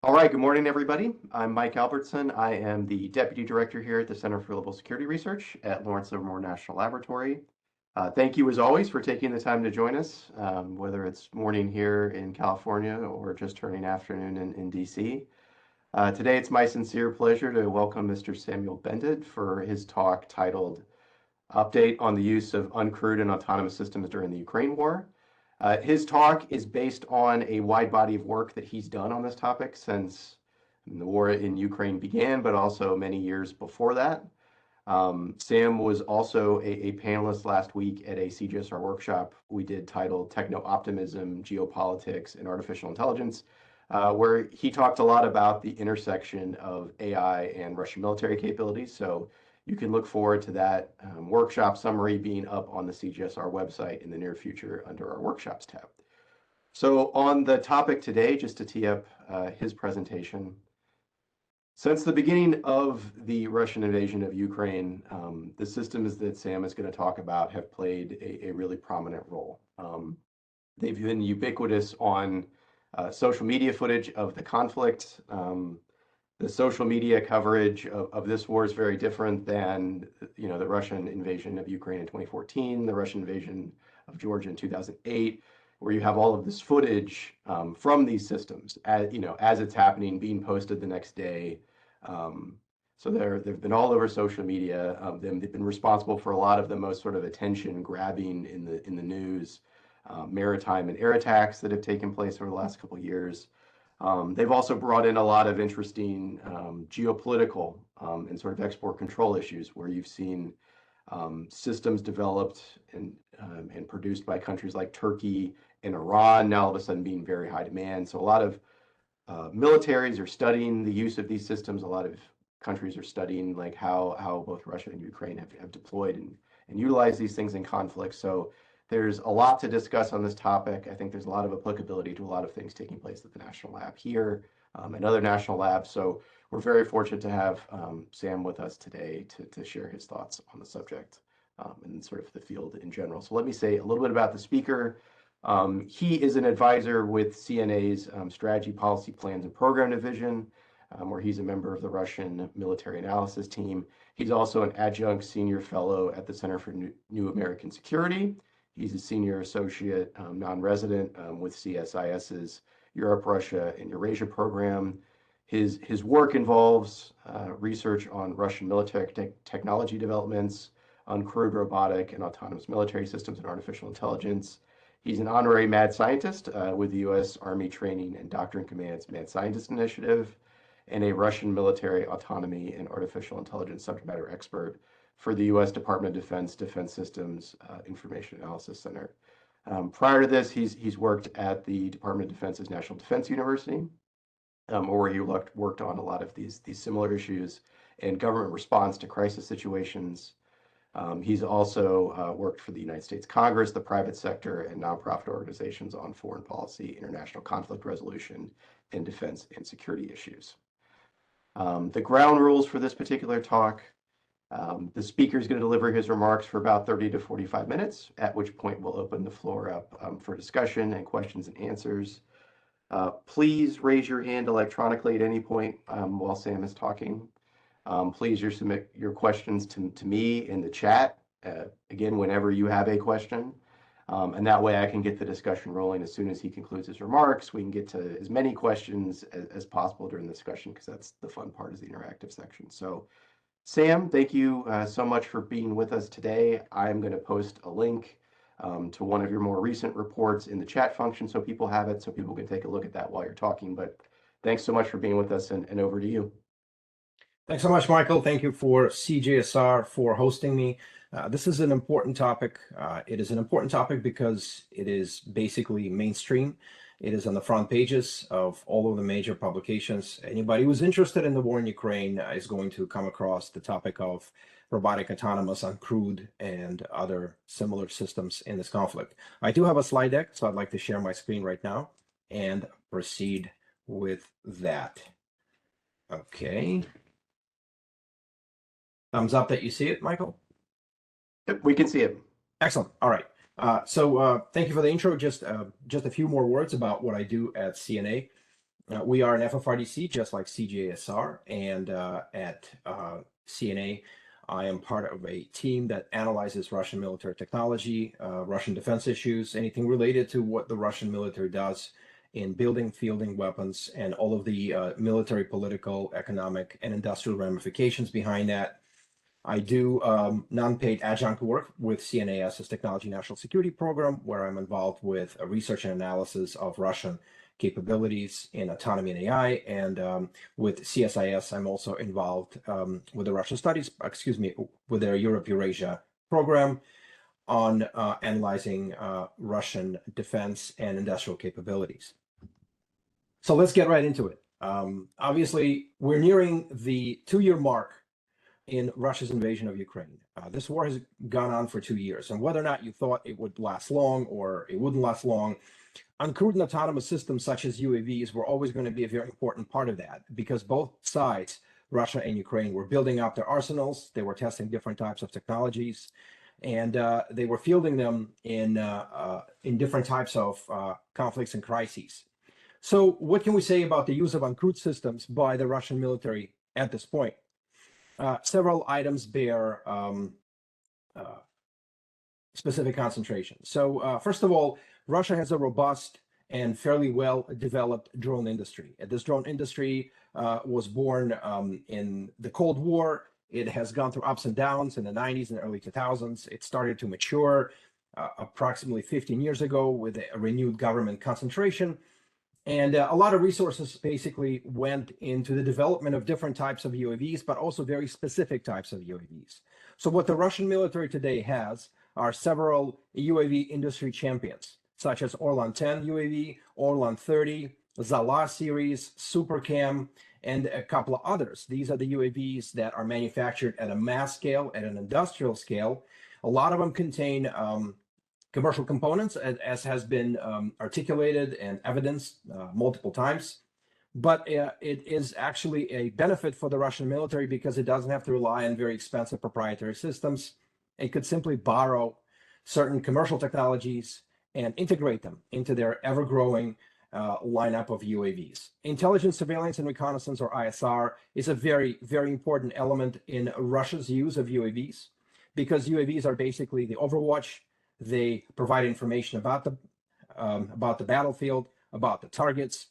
All right, good morning, everybody. I'm Mike Albertson. I am the Deputy Director here at the Center for Global Security Research at Lawrence Livermore National Laboratory. Thank you, as always, for taking the time to join us, whether it's morning here in California or just turning afternoon in DC. Today, it's my sincere pleasure to welcome Mr. Samuel Bendett for his talk titled Update on the Use of Uncrewed and Autonomous Systems During the Ukraine War. His talk is based on a wide body of work that he's done on this topic since the war in Ukraine began, but also many years before that. Sam was also a panelist last week at a CGSR workshop we did titled Techno-Optimism, Geopolitics, and Artificial Intelligence, where he talked a lot about the intersection of AI and Russian military capabilities. So you can look forward to that workshop summary being up on the CGSR website in the near future under our workshops tab. So on the topic today, just to tee up his presentation, since the beginning of the Russian invasion of Ukraine, the systems that Sam is going to talk about have played a really prominent role. They've been ubiquitous on social media footage of the conflict. The social media coverage of this war is very different than, the Russian invasion of Ukraine in 2014, the Russian invasion of Georgia in 2008, where you have all of this footage from these systems, as it's happening, being posted the next day. So they've been all over social media. They've been responsible for a lot of the most sort of attention-grabbing in the news, maritime and air attacks that have taken place over the last couple of years. They've also brought in a lot of interesting geopolitical and sort of export control issues where you've seen systems developed and produced by countries like Turkey and Iran now all of a sudden being very high demand. So a lot of militaries are studying the use of these systems. A lot of countries are studying like how both Russia and Ukraine have deployed and utilized these things in conflict. So there's a lot to discuss on this topic. I think there's a lot of applicability to a lot of things taking place at the National Lab here and other national labs. So we're very fortunate to have Sam with us today to share his thoughts on the subject and sort of the field in general. So let me say a little bit about the speaker. He is an advisor with CNA's Strategy, Policy, Plans, and Program Division, where he's a member of the Russian Military Analysis Team. He's also an adjunct senior fellow at the Center for New American Security. He's a senior associate non-resident with CSIS's Europe, Russia, and Eurasia program. His work involves research on Russian military technology developments, uncrewed robotic and autonomous military systems and artificial intelligence. He's an honorary mad scientist with the U.S. Army Training and Doctrine Command's Mad Scientist Initiative, and a Russian military autonomy and artificial intelligence subject matter expert for the U.S. Department of Defense Defense Systems Information Analysis Center. Prior to this, he's worked at the Department of Defense's National Defense University, where he worked on a lot of these similar issues and government response to crisis situations. He's also worked for the United States Congress, the private sector, and nonprofit organizations on foreign policy, international conflict resolution, and defense and security issues. The ground rules for this particular talk. The speaker is going to deliver his remarks for about 30 to 45 minutes, at which point we'll open the floor up for discussion and questions and answers. Please raise your hand electronically at any point while Sam is talking. Please submit your questions to me in the chat, again, whenever you have a question. And that way I can get the discussion rolling as soon as he concludes his remarks. We can get to as many questions as possible during the discussion because that's the fun part, is the interactive section. So Sam, thank you so much for being with us today. I'm going to post a link to one of your more recent reports in the chat function so people have it, so people can take a look at that while you're talking. But thanks so much for being with us, and over to you. Thanks so much, Michael. Thank you for CGSR for hosting me. This is an important topic. It is an important topic because it is basically mainstream. It is on the front pages of all of the major publications. Anybody who's interested in the war in Ukraine is going to come across the topic of robotic, autonomous, uncrewed, and other similar systems in this conflict. I do have a slide deck, so I'd like to share my screen right now and proceed with that. Okay. Thumbs up that you see it, Michael? Yep, we can see it. Excellent. All right. So thank you for the intro. Just a few more words about what I do at CNA. We are an FFRDC, just like CGSR, and at CNA, I am part of a team that analyzes Russian military technology, Russian defense issues, anything related to what the Russian military does in building, fielding weapons, and all of the military, political, economic, and industrial ramifications behind that. I do non-paid adjunct work with CNAS's Technology National Security Program, where I'm involved with research and analysis of Russian capabilities in autonomy and AI. And with CSIS, I'm also involved with the Russian Studies, with their Europe-Eurasia program on analyzing Russian defense and industrial capabilities. So let's get right into it. Obviously, we're nearing the 2-year mark in Russia's invasion of Ukraine. This war has gone on for 2 years, and whether or not you thought it would last long or it wouldn't last long, uncrewed and autonomous systems such as UAVs were always going to be a very important part of that, because both sides, Russia and Ukraine, were building up their arsenals. They were testing different types of technologies, and they were fielding them in different types of conflicts and crises. So what can we say about the use of uncrewed systems by the Russian military at this point? Several items bear specific concentration. So first of all, Russia has a robust and fairly well-developed drone industry. This drone industry was born in the Cold War. It has gone through ups and downs in the 90s and early 2000s. It started to mature approximately 15 years ago with a renewed government concentration. And a lot of resources basically went into the development of different types of UAVs, but also very specific types of UAVs. So what the Russian military today has are several UAV industry champions, such as Orlan 10 UAV, Orlan 30, Zala series, Supercam, and a couple of others. These are the UAVs that are manufactured at a mass scale, at an industrial scale. A lot of them contain commercial components, as has been articulated and evidenced multiple times. But it is actually a benefit for the Russian military because it doesn't have to rely on very expensive proprietary systems. It could simply borrow certain commercial technologies and integrate them into their ever-growing lineup of UAVs. Intelligence, surveillance, and reconnaissance, or ISR, is a very, very important element in Russia's use of UAVs, because UAVs are basically the Overwatch. They provide information about the battlefield, about the targets.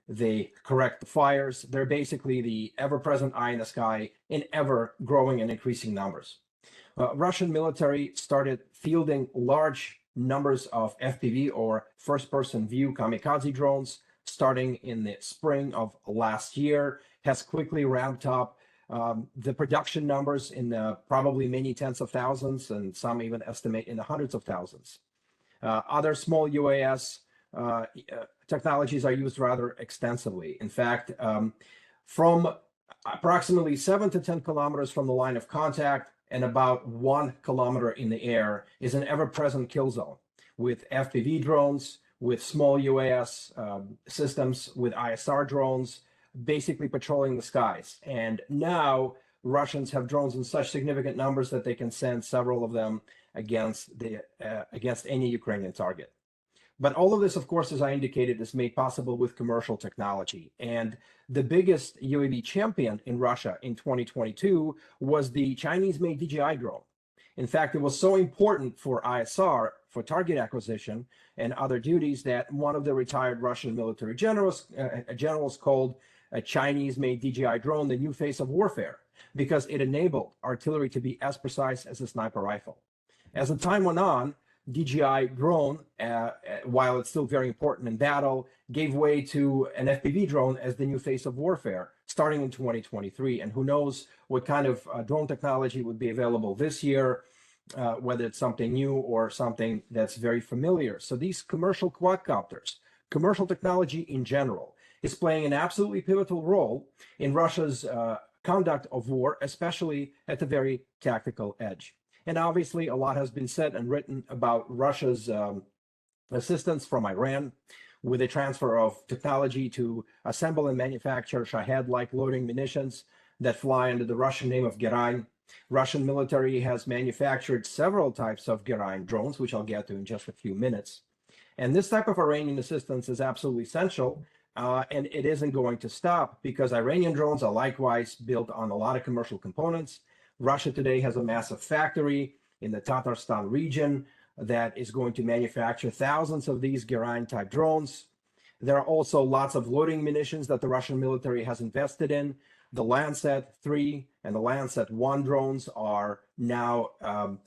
They correct the fires. They're basically the ever-present eye in the sky in ever-growing and increasing numbers. Russian military started fielding large numbers of FPV, or first-person view kamikaze drones, starting in the spring of last year, has quickly ramped up. The production numbers in probably many tens of thousands, and some even estimate in the hundreds of thousands. Other small UAS technologies are used rather extensively. In fact, from approximately 7 to 10 kilometers from the line of contact and about 1 kilometer in the air is an ever-present kill zone with FPV drones, with small UAS systems, with ISR drones, basically patrolling the skies. And now Russians have drones in such significant numbers that they can send several of them against any Ukrainian target. But all of this, of course, as I indicated, is made possible with commercial technology. And the biggest UAV champion in Russia in 2022 was the Chinese-made DJI drone. In fact, it was so important for ISR, for target acquisition and other duties, that one of the retired Russian military generals called a Chinese-made DJI drone the new face of warfare, because it enabled artillery to be as precise as a sniper rifle. As the time went on, DJI drone, while it's still very important in battle, gave way to an FPV drone as the new face of warfare, starting in 2023. And who knows what kind of drone technology would be available this year, whether it's something new or something that's very familiar. So these commercial quadcopters, commercial technology in general, is playing an absolutely pivotal role in Russia's conduct of war, especially at the very tactical edge. And obviously, a lot has been said and written about Russia's assistance from Iran with the transfer of technology to assemble and manufacture Shahed-like loitering munitions that fly under the Russian name of Gerain. Russian military has manufactured several types of Gerain drones, which I'll get to in just a few minutes. And this type of Iranian assistance is absolutely essential And it isn't going to stop because Iranian drones are likewise built on a lot of commercial components. Russia today has a massive factory in the Tatarstan region that is going to manufacture thousands of these Geraint type drones. There are also lots of loitering munitions that the Russian military has invested in. The Lancet 3 and the Lancet 1 drones are now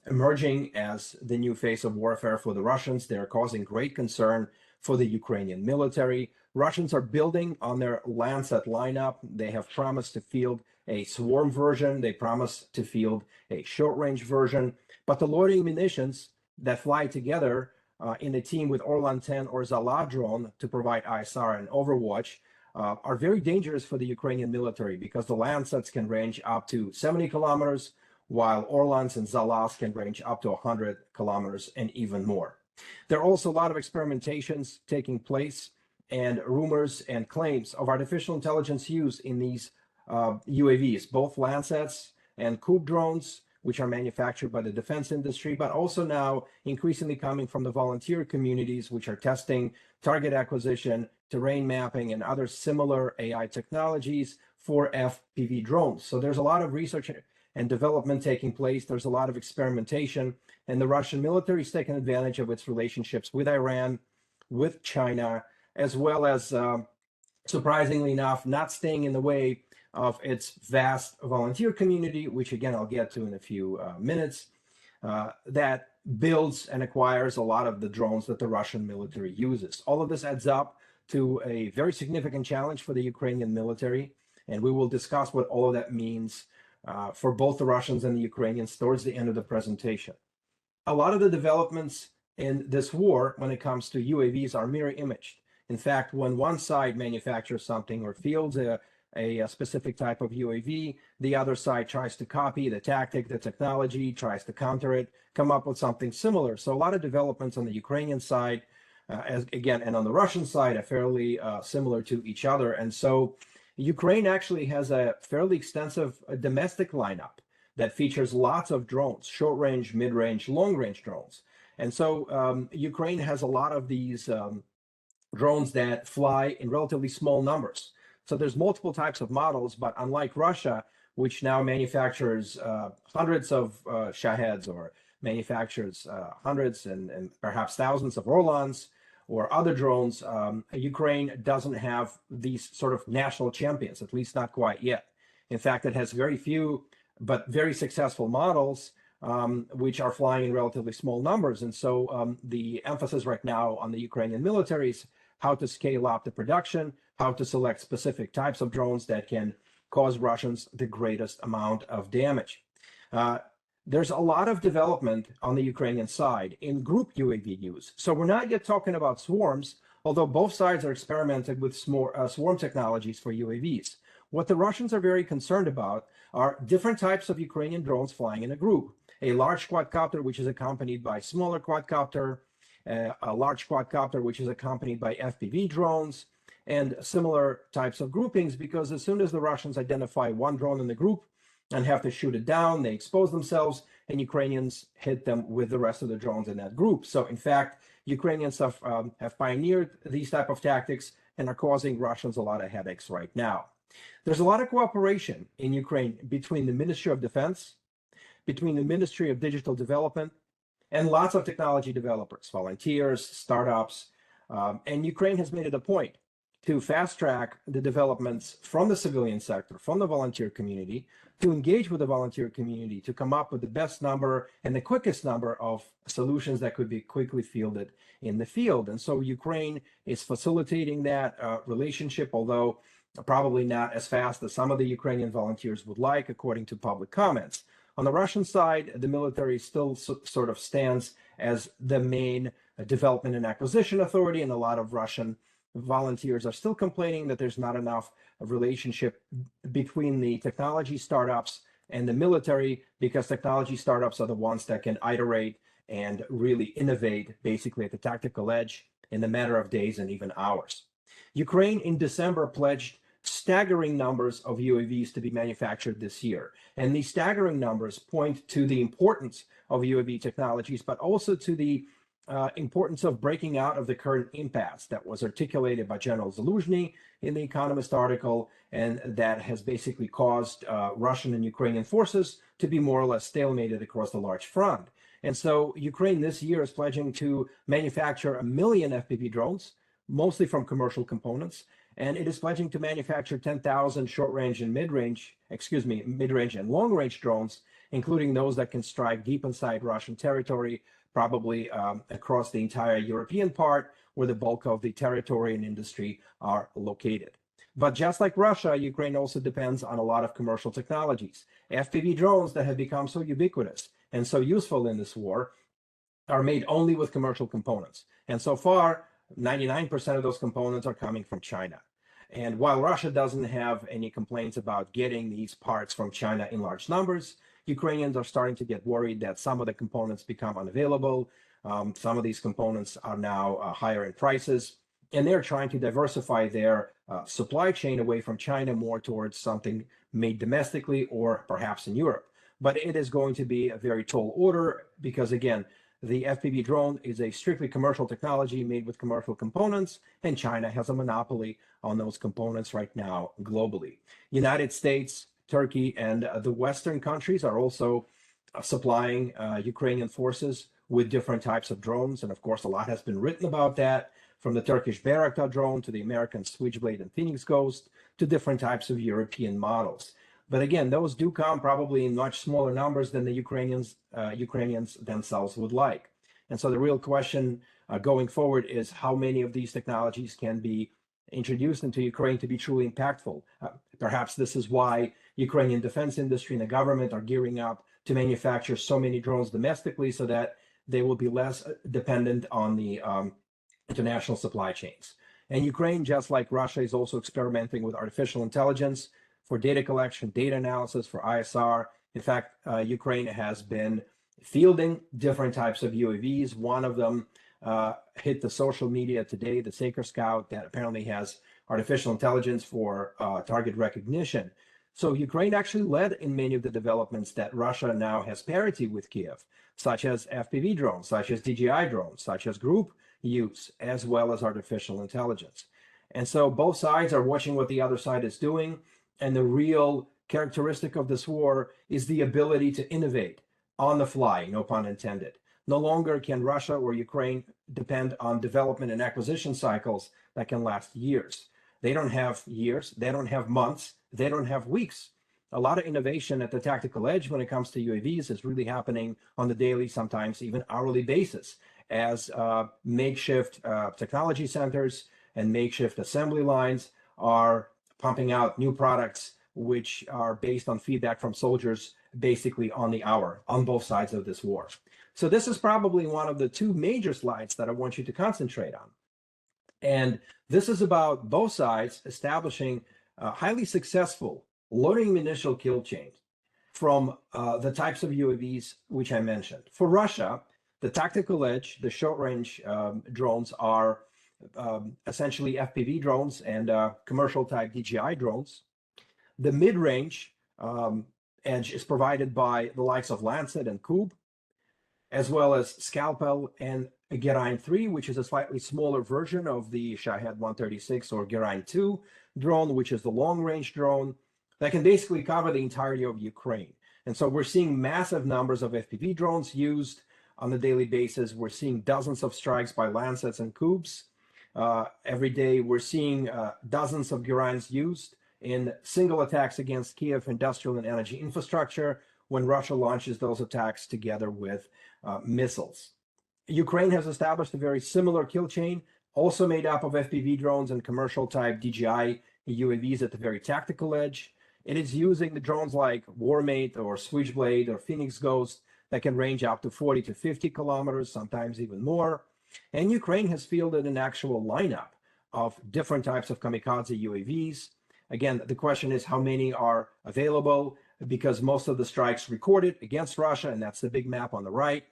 emerging as the new face of warfare for the Russians. They're causing great concern for the Ukrainian military. Russians are building on their Lancet lineup. They have promised to field a swarm version. They promise to field a short-range version. But the loitering munitions that fly together in a team with Orlan 10 or Zala drone to provide ISR and overwatch are very dangerous for the Ukrainian military because the Lancets can range up to 70 kilometers, while Orlans and Zalas can range up to 100 kilometers and even more. There are also a lot of experimentations taking place and rumors and claims of artificial intelligence use in these UAVs, both Lancets and uncrewed drones, which are manufactured by the defense industry, but also now increasingly coming from the volunteer communities, which are testing target acquisition, terrain mapping, and other similar AI technologies for FPV drones. So there's a lot of research and development taking place. There's a lot of experimentation, and the Russian military is taking advantage of its relationships with Iran, with China, as well as, surprisingly enough, not staying in the way of its vast volunteer community, which again, I'll get to in a few minutes, that builds and acquires a lot of the drones that the Russian military uses. All of this adds up to a very significant challenge for the Ukrainian military, and we will discuss what all of that means for both the Russians and the Ukrainians towards the end of the presentation. A lot of the developments in this war when it comes to UAVs are mirror imaged. In fact, when one side manufactures something or fields a specific type of UAV, the other side tries to copy the tactic, the technology, tries to counter it, come up with something similar. So a lot of developments on the Ukrainian side, and on the Russian side are fairly similar to each other. And so Ukraine actually has a fairly extensive domestic lineup that features lots of drones, short-range, mid-range, long-range drones. And so Ukraine has a lot of these drones that fly in relatively small numbers. So there's multiple types of models, but unlike Russia, which now manufactures hundreds of Shaheds or manufactures hundreds and perhaps thousands of Orlans or other drones, Ukraine doesn't have these sort of national champions, at least not quite yet. In fact, it has very few, but very successful models, which are flying in relatively small numbers. And so the emphasis right now on the Ukrainian military is how to scale up the production, how to select specific types of drones that can cause Russians the greatest amount of damage. There's a lot of development on the Ukrainian side in group UAV use. So we're not yet talking about swarms, although both sides are experimenting with swarm technologies for UAVs. What the Russians are very concerned about are different types of Ukrainian drones flying in a group. A large quadcopter, which is accompanied by smaller quadcopter, a large quadcopter, which is accompanied by FPV drones, and similar types of groupings, because as soon as the Russians identify one drone in the group and have to shoot it down, they expose themselves, and Ukrainians hit them with the rest of the drones in that group. So in fact, Ukrainians have pioneered these type of tactics and are causing Russians a lot of headaches right now. There's a lot of cooperation in Ukraine between the Ministry of Defense, between the Ministry of Digital Development, and lots of technology developers, volunteers, startups, and Ukraine has made it a point to fast track the developments from the civilian sector, from the volunteer community, to engage with the volunteer community, to come up with the best number and the quickest number of solutions that could be quickly fielded in the field. And so Ukraine is facilitating that relationship, although probably not as fast as some of the Ukrainian volunteers would like, according to public comments. On the Russian side, the military still sort of stands as the main development and acquisition authority, and a lot of Russian volunteers are still complaining that there's not enough relationship between the technology startups and the military, because technology startups are the ones that can iterate and really innovate basically at the tactical edge in a matter of days and even hours. Ukraine in December pledged staggering numbers of UAVs to be manufactured this year. And these staggering numbers point to the importance of UAV technologies, but also to the importance of breaking out of the current impasse that was articulated by General Zaluzhny in the Economist article, and that has basically caused Russian and Ukrainian forces to be more or less stalemated across the large front. And so Ukraine this year is pledging to manufacture 1 million FPV drones, mostly from commercial components, and it is pledging to manufacture 10,000 short-range and mid-range and long-range drones, including those that can strike deep inside Russian territory, probably across the entire European part, where the bulk of the territory and industry are located. But just like Russia, Ukraine also depends on a lot of commercial technologies. FPV drones that have become so ubiquitous and so useful in this war are made only with commercial components. And so far, 99% of those components are coming from China. And while Russia doesn't have any complaints about getting these parts from China in large numbers, Ukrainians are starting to get worried that some of the components become unavailable. Some of these components are now higher in prices, and they're trying to diversify their supply chain away from China more towards something made domestically or perhaps in Europe. But it is going to be a very tall order because, again, the FPV drone is a strictly commercial technology made with commercial components, and China has a monopoly on those components right now globally. United States, Turkey, and the Western countries are also supplying Ukrainian forces with different types of drones. And of course, a lot has been written about that, from the Turkish Bayraktar drone to the American Switchblade and Phoenix Ghost to different types of European models. But again, those do come probably in much smaller numbers than the Ukrainians themselves would like. And so the real question going forward is how many of these technologies can be introduced into Ukraine to be truly impactful. Perhaps this is why Ukrainian defense industry and the government are gearing up to manufacture so many drones domestically so that they will be less dependent on the international supply chains. And Ukraine, just like Russia, is also experimenting with artificial intelligence for data collection, data analysis, for ISR. In fact, Ukraine has been fielding different types of UAVs. One of them hit the social media today, the Saker Scout, that apparently has artificial intelligence for target recognition. So Ukraine actually led in many of the developments that Russia now has parity with Kiev, such as FPV drones, such as DJI drones, such as group use, as well as artificial intelligence. And so both sides are watching what the other side is doing. And the real characteristic of this war is the ability to innovate on the fly, no pun intended. No longer can Russia or Ukraine depend on development and acquisition cycles that can last years. They don't have years, they don't have months, they don't have weeks. A lot of innovation at the tactical edge when it comes to UAVs is really happening on the daily, sometimes even hourly basis, as makeshift technology centers and makeshift assembly lines are pumping out new products which are based on feedback from soldiers basically on the hour on both sides of this war. So this is probably one of the two major slides that I want you to concentrate on. And this is about both sides establishing highly successful loitering initial kill chains from the types of UAVs which I mentioned. For Russia, the tactical edge, the short-range drones are essentially FPV drones and commercial type DJI drones. The mid-range edge is provided by the likes of Lancet and Cube, as well as Scalpel and Geraint 3, which is a slightly smaller version of the Shahed 136 or Geraint 2 drone, which is the long-range drone that can basically cover the entirety of Ukraine. And so we're seeing massive numbers of FPV drones used on a daily basis. We're seeing dozens of strikes by Lancets and Cubes. Every day we're seeing dozens of Geraints used in single attacks against Kiev industrial and energy infrastructure when Russia launches those attacks together with missiles. Ukraine has established a very similar kill chain, also made up of FPV drones and commercial type DJI UAVs at the very tactical edge. It is using the drones like Warmate or Switchblade or Phoenix Ghost that can range up to 40 to 50 kilometers, sometimes even more. And Ukraine has fielded an actual lineup of different types of kamikaze UAVs. Again, the question is how many are available, because most of the strikes recorded against Russia, and that's the big map on the right,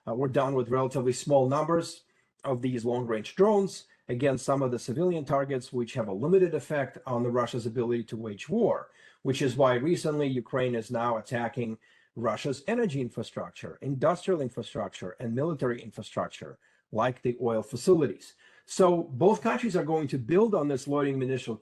were done with relatively small numbers of these long-range drones against some of the civilian targets, which have a limited effect on the Russia's ability to wage war, which is why recently Ukraine is now attacking Russia's energy infrastructure, industrial infrastructure, and military infrastructure like the oil facilities. So both countries are going to build on this loitering munition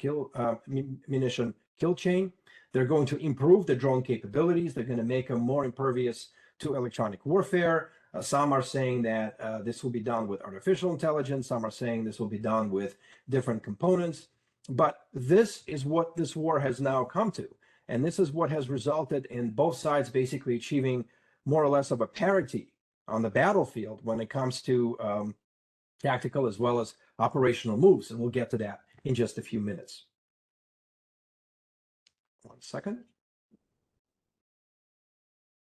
kill chain. They're going to improve the drone capabilities. They're going to make them more impervious to electronic warfare. Some are saying that this will be done with artificial intelligence. Some are saying this will be done with different components. But this is what this war has now come to. And this is what has resulted in both sides basically achieving more or less of a parity on the battlefield when it comes to tactical as well as operational moves. And we'll get to that in just a few minutes. 1 second.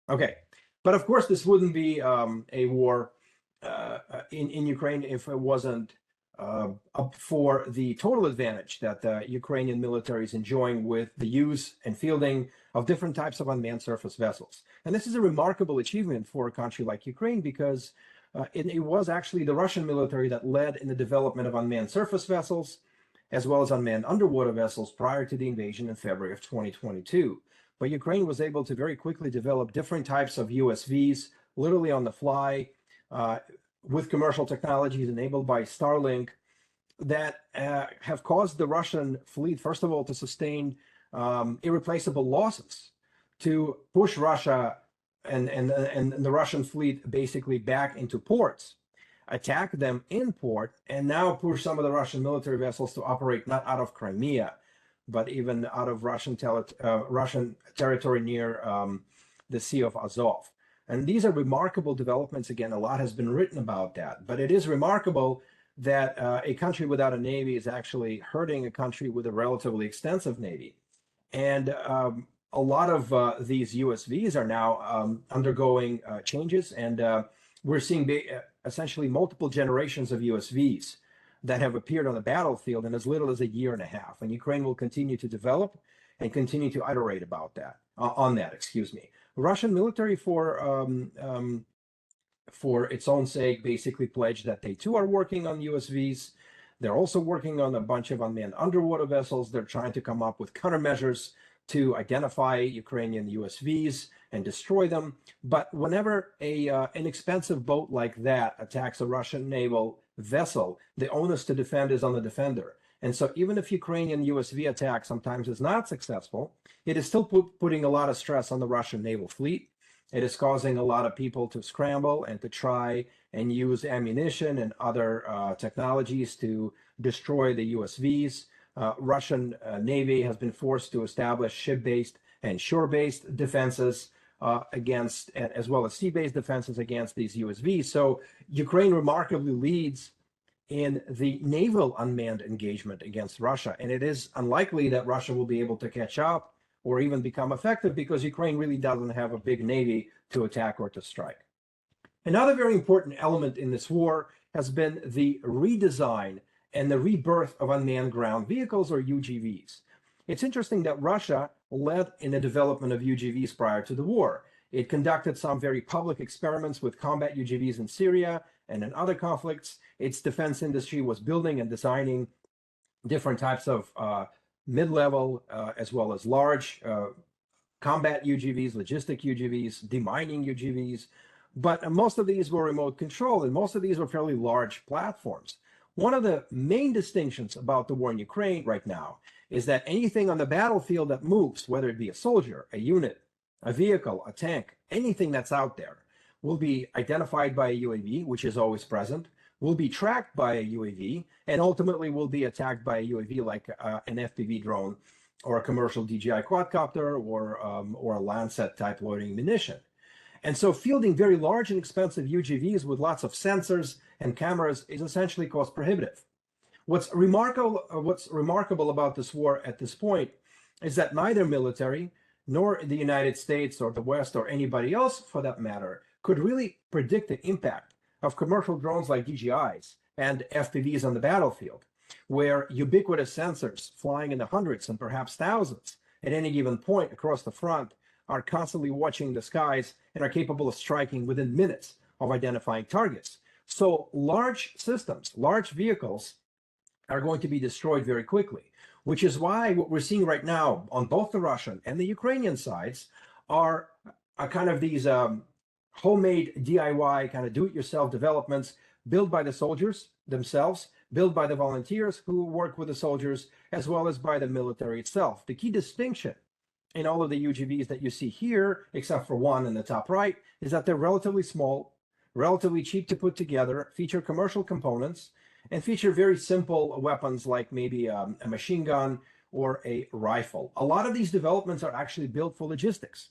Okay. But of course, this wouldn't be a war in Ukraine if it wasn't up for the total advantage that the Ukrainian military is enjoying with the use and fielding of different types of unmanned surface vessels. And this is a remarkable achievement for a country like Ukraine because it was actually the Russian military that led in the development of unmanned surface vessels as well as unmanned underwater vessels prior to the invasion in February of 2022. But Ukraine was able to very quickly develop different types of USVs, literally on the fly, with commercial technologies enabled by Starlink that have caused the Russian fleet, first of all, to sustain irreplaceable losses, to push Russia and the Russian fleet basically back into ports, attack them in port, and now push some of the Russian military vessels to operate not out of Crimea, but even out of Russian territory near the Sea of Azov. And these are remarkable developments. Again, a lot has been written about that, but it is remarkable that a country without a navy is actually hurting a country with a relatively extensive navy. And a lot of these USVs are now undergoing changes, and we're seeing essentially multiple generations of USVs that have appeared on the battlefield in as little as a year and a half. And Ukraine will continue to develop and continue to iterate about that, on that, excuse me. Russian military, for its own sake, basically pledged that they too are working on USVs. They're also working on a bunch of unmanned underwater vessels. They're trying to come up with countermeasures to identify Ukrainian USVs and destroy them. But whenever an expensive boat like that attacks a Russian naval vessel, the onus to defend is on the defender. And so even if Ukrainian USV attack sometimes is not successful, it is still putting a lot of stress on the Russian naval fleet. It is causing a lot of people to scramble and to try and use ammunition and other technologies to destroy the USVs. Russian Navy has been forced to establish ship-based and shore-based defenses against, as well as sea-based defenses against these USVs. So Ukraine remarkably leads in the naval unmanned engagement against Russia. And it is unlikely that Russia will be able to catch up or even become effective because Ukraine really doesn't have a big navy to attack or to strike. Another very important element in this war has been the redesign and the rebirth of unmanned ground vehicles, or UGVs. It's interesting that Russia led in the development of UGVs prior to the war. It conducted some very public experiments with combat UGVs in Syria and in other conflicts. Its defense industry was building and designing different types of mid-level as well as large combat UGVs, logistic UGVs, demining UGVs. But most of these were remote controlled, and most of these were fairly large platforms. One of the main distinctions about the war in Ukraine right now is that anything on the battlefield that moves, whether it be a soldier, a unit, a vehicle, a tank, anything that's out there, will be identified by a UAV, which is always present, will be tracked by a UAV, and ultimately will be attacked by a UAV like an FPV drone or a commercial DJI quadcopter or a Lancet type loitering munition. And so fielding very large and expensive UGVs with lots of sensors and cameras is essentially cost prohibitive. What's remarkable about this war at this point is that neither military nor the United States or the West or anybody else for that matter could really predict the impact of commercial drones like DJIs and FPVs on the battlefield, where ubiquitous sensors flying in the hundreds and perhaps thousands at any given point across the front are constantly watching the skies and are capable of striking within minutes of identifying targets. So large systems, large vehicles are going to be destroyed very quickly, which is why what we're seeing right now on both the Russian and the Ukrainian sides are kind of these homemade DIY kind of do-it-yourself developments built by the soldiers themselves, built by the volunteers who work with the soldiers, as well as by the military itself. The key distinction in all of the UGVs that you see here, except for one in the top right, is that they're relatively small, relatively cheap to put together, feature commercial components, and feature very simple weapons like maybe a machine gun or a rifle. A lot of these developments are actually built for logistics,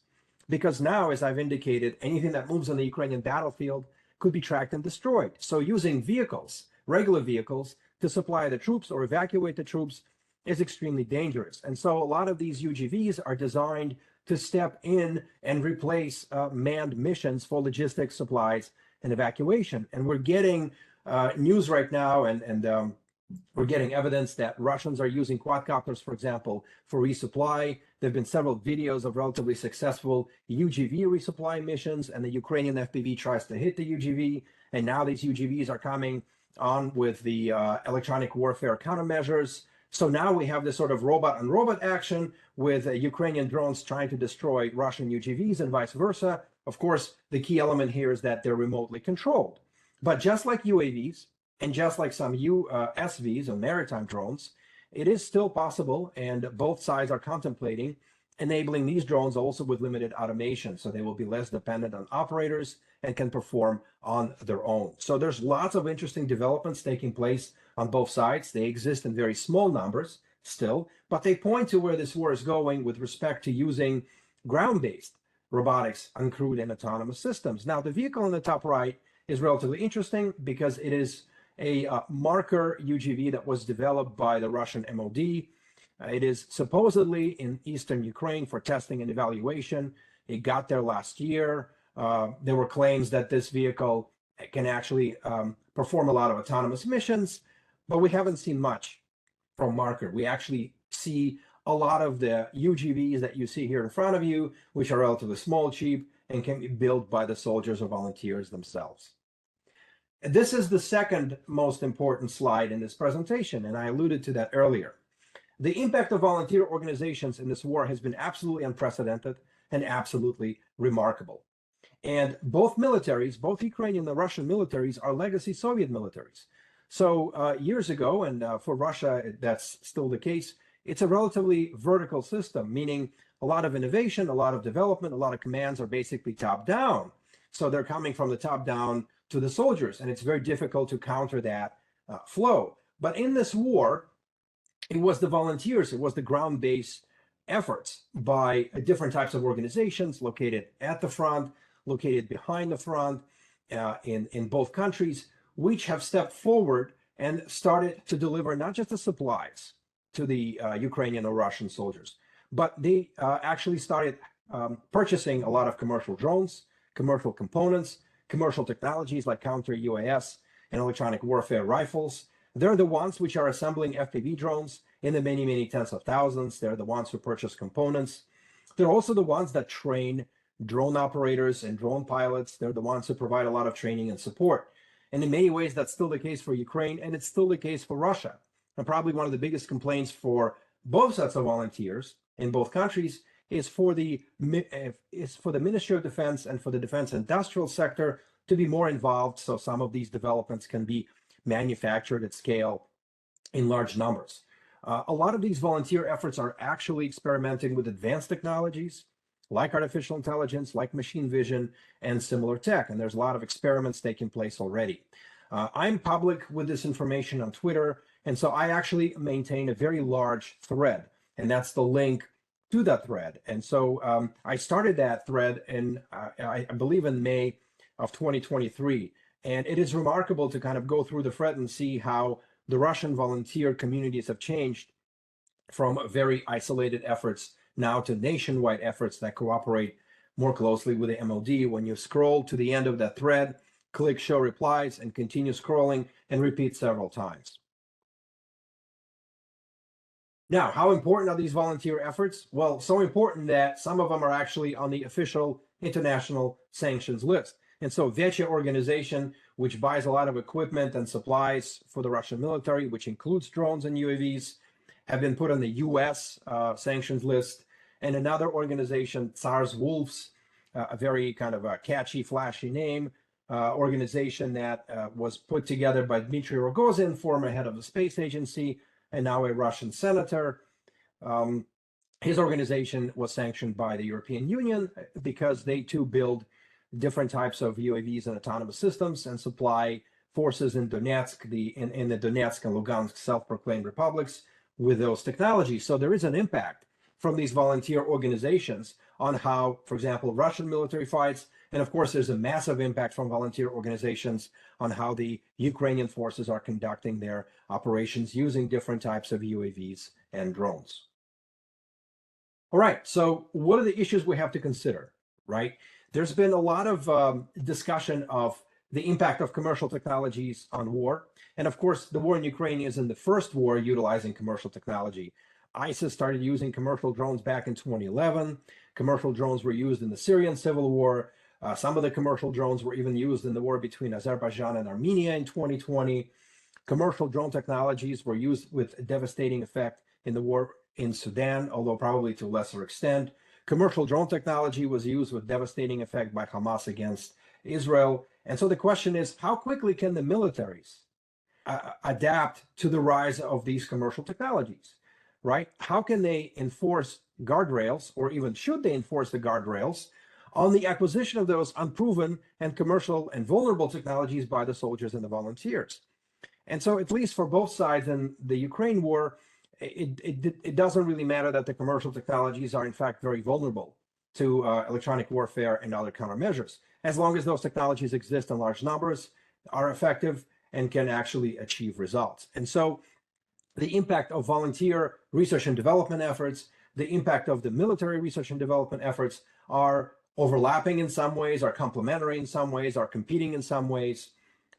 because now, as I've indicated, anything that moves on the Ukrainian battlefield could be tracked and destroyed. So using vehicles, regular vehicles, to supply the troops or evacuate the troops is extremely dangerous. And so a lot of these UGVs are designed to step in and replace manned missions for logistics, supplies, and evacuation. And we're getting news right now, and we're getting evidence that Russians are using quadcopters, for example, for resupply. There have been several videos of relatively successful UGV resupply missions, and the Ukrainian FPV tries to hit the UGV. And now these UGVs are coming on with the electronic warfare countermeasures. So now we have this sort of robot on robot action with Ukrainian drones trying to destroy Russian UGVs and vice versa. Of course, the key element here is that they're remotely controlled. But just like UAVs, and just like some USVs or maritime drones, it is still possible, and both sides are contemplating enabling these drones also with limited automation, so they will be less dependent on operators and can perform on their own. So there's lots of interesting developments taking place on both sides. They exist in very small numbers still, but they point to where this war is going with respect to using ground-based robotics, uncrewed and autonomous systems. Now, the vehicle in the top right is relatively interesting because it is a marker UGV that was developed by the Russian MOD. It is supposedly in eastern Ukraine for testing and evaluation. It got there last year. There were claims that this vehicle can actually perform a lot of autonomous missions, but we haven't seen much from marker. We actually see a lot of the UGVs that you see here in front of you, which are relatively small, cheap, and can be built by the soldiers or volunteers themselves. This is the second most important slide in this presentation, and I alluded to that earlier. The impact of volunteer organizations in this war has been absolutely unprecedented and absolutely remarkable. And both militaries, both Ukrainian and Russian militaries, are legacy Soviet militaries. So years ago, and for Russia, that's still the case, it's a relatively vertical system, meaning a lot of innovation, a lot of development, a lot of commands are basically top down. So they're coming from the top down to the soldiers, and it's very difficult to counter that flow. But in this war, it was the volunteers, it was the ground-based efforts by different types of organizations located at the front, located behind the front in both countries, which have stepped forward and started to deliver not just the supplies to the Ukrainian or Russian soldiers, but they actually started purchasing a lot of commercial drones, commercial components, commercial technologies like counter-UAS and electronic warfare rifles. They're the ones which are assembling FPV drones in the many, many tens of thousands. They're the ones who purchase components. They're also the ones that train drone operators and drone pilots. They're the ones who provide a lot of training and support. And in many ways, that's still the case for Ukraine, and it's still the case for Russia. And probably one of the biggest complaints for both sets of volunteers in both countries is for the Ministry of Defense and for the defense industrial sector to be more involved, so some of these developments can be manufactured at scale in large numbers. A lot of these volunteer efforts are actually experimenting with advanced technologies like artificial intelligence, like machine vision, and similar tech. And there's a lot of experiments taking place already. I'm public with this information on Twitter, and so I actually maintain a very large thread, and that's the link to that thread. And so I started that thread in, I believe in May of 2023. And it is remarkable to kind of go through the thread and see how the Russian volunteer communities have changed from very isolated efforts now to nationwide efforts that cooperate more closely with the MOD. When you scroll to the end of that thread, click show replies and continue scrolling and repeat several times. Now, how important are these volunteer efforts? Well, so important that some of them are actually on the official international sanctions list. And so VECHA organization, which buys a lot of equipment and supplies for the Russian military, which includes drones and UAVs, have been put on the US sanctions list. And another organization, Tsar's Wolves, a very kind of a catchy, flashy name, organization that was put together by Dmitry Rogozin, former head of the space agency, and now a Russian senator. His organization was sanctioned by the European Union because they too build different types of UAVs and autonomous systems and supply forces in Donetsk, in the Donetsk and Lugansk self-proclaimed republics with those technologies. So there is an impact from these volunteer organizations on how, for example, Russian military fights, and of course there's a massive impact from volunteer organizations on how the Ukrainian forces are conducting their operations using different types of UAVs and drones. All right, so what are the issues we have to consider, right? There's been a lot of discussion of the impact of commercial technologies on war. And of course, the war in Ukraine isn't the first war utilizing commercial technology. ISIS started using commercial drones back in 2011. Commercial drones were used in the Syrian civil war. Some of the commercial drones were even used in the war between Azerbaijan and Armenia in 2020. Commercial drone technologies were used with devastating effect in the war in Sudan, although probably to a lesser extent. Commercial drone technology was used with devastating effect by Hamas against Israel. And so the question is, how quickly can the militaries adapt to the rise of these commercial technologies, right? How can they enforce guardrails, or even should they enforce the guardrails on the acquisition of those unproven and commercial and vulnerable technologies by the soldiers and the volunteers? And so at least for both sides in the Ukraine war, it doesn't really matter that the commercial technologies are in fact very vulnerable to electronic warfare and other countermeasures, as long as those technologies exist in large numbers, are effective, and can actually achieve results. And so the impact of volunteer research and development efforts, the impact of the military research and development efforts are overlapping in some ways, are complementary in some ways, are competing in some ways.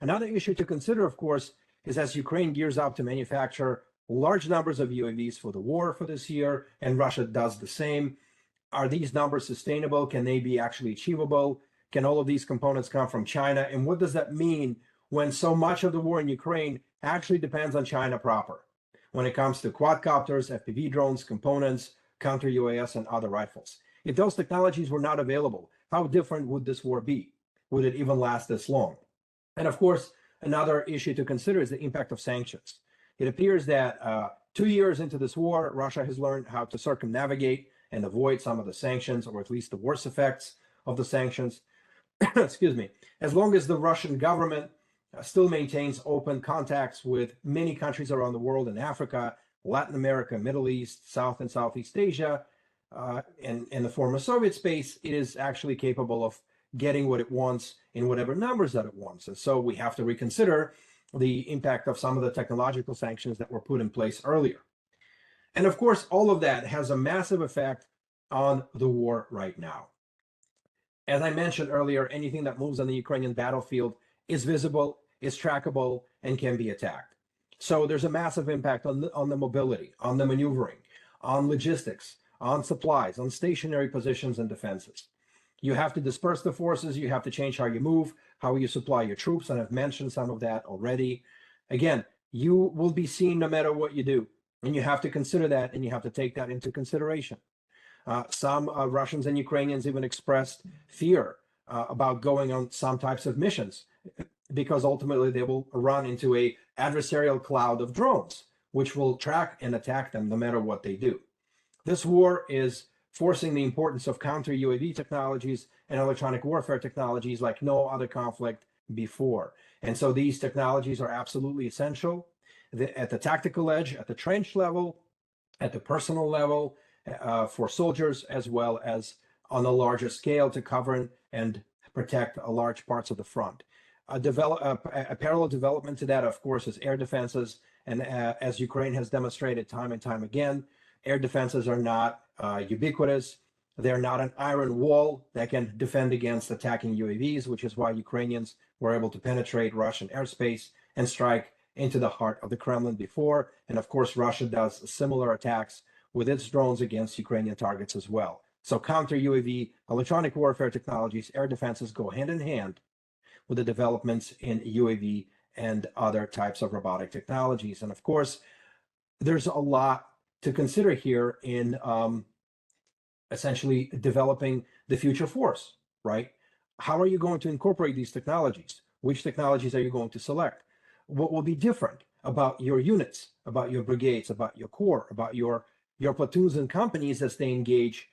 Another issue to consider, of course, is as Ukraine gears up to manufacture large numbers of UAVs for the war for this year, and Russia does the same. Are these numbers sustainable? Can they be actually achievable? Can all of these components come from China? And what does that mean when so much of the war in Ukraine actually depends on China proper when it comes to quadcopters, FPV drones, components, counter-UAS, and other rifles? If those technologies were not available, how different would this war be? Would it even last this long? And of course, another issue to consider is the impact of sanctions. It appears that 2 years into this war, Russia has learned how to circumnavigate and avoid some of the sanctions, or at least the worst effects of the sanctions. Excuse me. As long as the Russian government still maintains open contacts with many countries around the world, in Africa, Latin America, Middle East, South and Southeast Asia, and in the former Soviet space, it is actually capable of getting what it wants in whatever numbers that it wants. And so we have to reconsider the impact of some of the technological sanctions that were put in place earlier. And of course, all of that has a massive effect on the war right now. As I mentioned earlier, anything that moves on the Ukrainian battlefield is visible, is trackable, and can be attacked. So there's a massive impact on the mobility, on the maneuvering, on logistics, on supplies, on stationary positions and defenses. You have to disperse the forces, you have to change how you move, how you supply your troops, and I've mentioned some of that already. Again, you will be seen no matter what you do, and you have to consider that, and you have to take that into consideration. Some Russians and Ukrainians even expressed fear about going on some types of missions, because ultimately they will run into a adversarial cloud of drones, which will track and attack them no matter what they do. This war is forcing the importance of counter-UAV technologies and electronic warfare technologies like no other conflict before. And so these technologies are absolutely essential at the tactical edge, at the trench level, at the personal level, for soldiers, as well as on a larger scale to cover and protect large parts of the front. A parallel development to that, of course, is air defenses. And as Ukraine has demonstrated time and time again, air defenses are not ubiquitous. They're not an iron wall that can defend against attacking UAVs, which is why Ukrainians were able to penetrate Russian airspace and strike into the heart of the Kremlin before. And of course, Russia does similar attacks with its drones against Ukrainian targets as well. So counter UAV, electronic warfare technologies, air defenses go hand in hand with the developments in UAV and other types of robotic technologies. And of course, there's a lot to consider here in essentially developing the future force, right? how are you going to incorporate these technologies? Which technologies are you going to select? What will be different about your units, about your brigades, about your corps, about your platoons and companies as they engage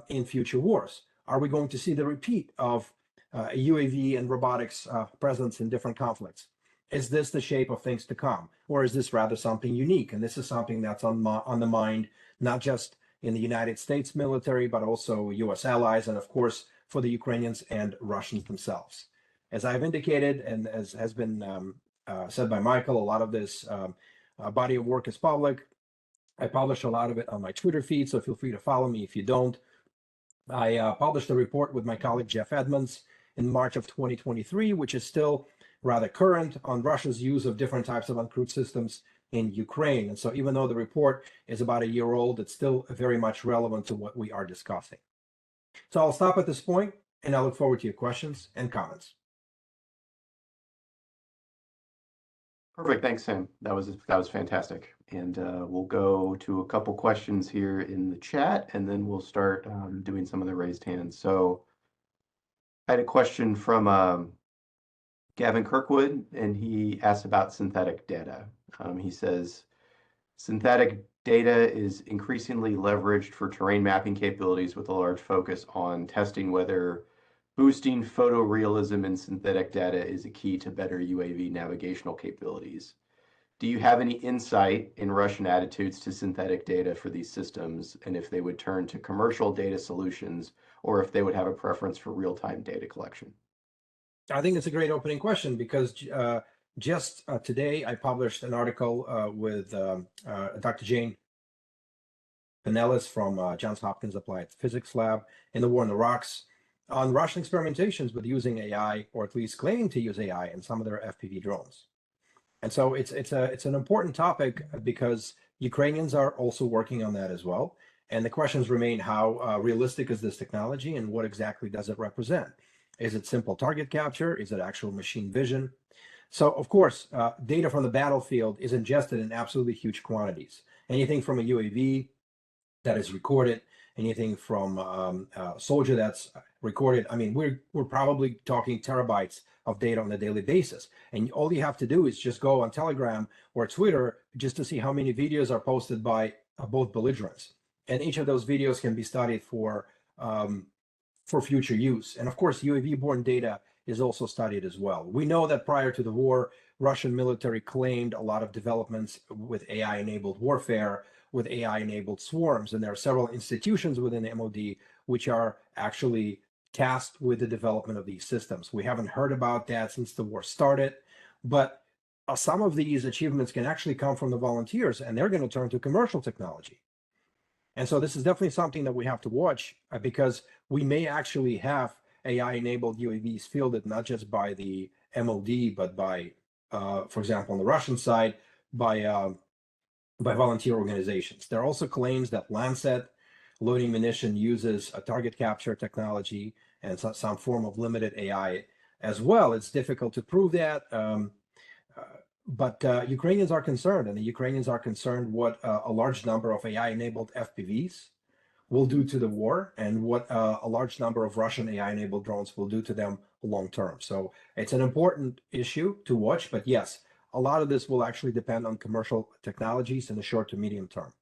in future wars? Are we going to see the repeat of UAV and robotics presence in different conflicts? Is this the shape of things to come? Or is this rather something unique? And this is something that's on the mind, not just in the United States military, but also US allies, and of course, for the Ukrainians and Russians themselves. As I've indicated, and as has been said by Michael, a lot of this body of work is public. I publish a lot of it on my Twitter feed, so feel free to follow me if you don't. I published a report with my colleague Jeff Edmonds in March of 2023, which is still rather current, on Russia's use of different types of uncrewed systems in Ukraine. And so even though the report is about a year old, it's still very much relevant to what we are discussing. So I'll stop at this point, and I look forward to your questions and comments. Perfect. Thanks, Sam. That was fantastic. And we'll go to a couple questions here in the chat, and then we'll start doing some of the raised hands. So I had a question from Gavin Kirkwood, and he asked about synthetic data. He says, synthetic data is increasingly leveraged for terrain mapping capabilities with a large focus on testing whether boosting photorealism in synthetic data is a key to better UAV navigational capabilities. Do you have any insight in Russian attitudes to synthetic data for these systems, and if they would turn to commercial data solutions, or if they would have a preference for real-time data collection? I think it's a great opening question, because just today I published an article with Dr. Jane Pinellas from Johns Hopkins Applied Physics Lab in the War in the Rocks on Russian experimentations with using AI, or at least claiming to use AI in some of their FPV drones. And so it's an important topic, because Ukrainians are also working on that as well. And the questions remain, how realistic is this technology, and what exactly does it represent? Is it simple target capture? Is it actual machine vision? So of course, data from the battlefield is ingested in absolutely huge quantities. Anything from a UAV that is recorded, anything from a soldier that's recorded. I mean, we're probably talking terabytes of data on a daily basis. And all you have to do is just go on Telegram or Twitter just to see how many videos are posted by both belligerents. And each of those videos can be studied for future use. And of course, UAV-borne data is also studied as well. We know that prior to the war, Russian military claimed a lot of developments with AI-enabled warfare, with AI-enabled swarms. And there are several institutions within the MOD which are actually tasked with the development of these systems. We haven't heard about that since the war started, but some of these achievements can actually come from the volunteers, and they're going to turn to commercial technology. And so this is definitely something that we have to watch, because we may actually have AI-enabled UAVs fielded not just by the MOD, but by, for example, on the Russian side, by volunteer organizations. There are also claims that Lancet loading munition uses a target capture technology and some form of limited AI as well. It's difficult to prove that, but Ukrainians are concerned, and the Ukrainians are concerned what a large number of AI-enabled FPVs will do to the war, and what a large number of Russian AI-enabled drones will do to them long term. So it's an important issue to watch, but yes, a lot of this will actually depend on commercial technologies in the short to medium term.